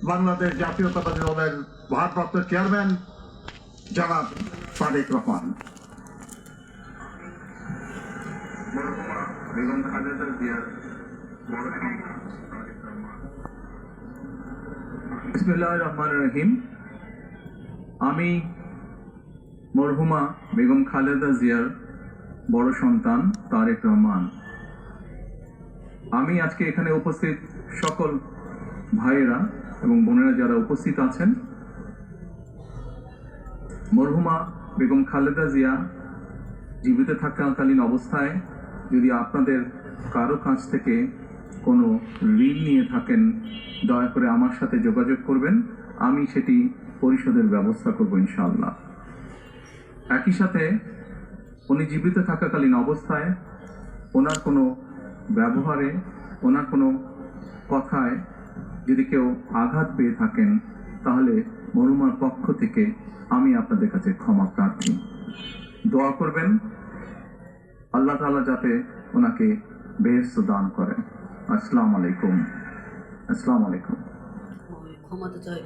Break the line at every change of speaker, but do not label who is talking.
বাংলাদেশ জাতীয়তাবাদী দলের ভারপ্রাপ্ত চেয়ারম্যান জনাব তারেক রহমান।
বেগম খালেদা জিয়ার
বিসমিল্লাহির রহমানির রহিম। আমি মরহুমা বেগম খালেদা জিয়ার বড় সন্তান তারেক রহমান। আমি আজকে এখানে উপস্থিত সকল ভাইয়েরা এবং বোনেরা যারা উপস্থিত আছেন, মরহুমা বেগম খালেদা জিয়া জীবিত থাকাকালীন অবস্থায় যদি আপনাদের কারো কাছ থেকে কোনো ঋণ নিয়ে থাকেন, দয়া করে আমার সাথে যোগাযোগ করবেন, আমি সেটি পরিশোধের ব্যবস্থা করব ইনশাআল্লাহ। একই সাথে উনি জীবিত থাকাকালীন অবস্থায় ওনার কোনো ব্যবহারে, ওনার কোনো কথায় যদি কেউ আঘাত পেয়ে থাকেন, তাহলে মরহুমার পক্ষ থেকে আমি আপনাদের কাছে ক্ষমা প্রার্থী। দোয়া করবেন আল্লাহ তাআলা যাতে ওনাকে বেহেশত দান করেন। আসসালামু আলাইকুম। আসসালামু আলাইকুম।
ক্ষমা তো চাই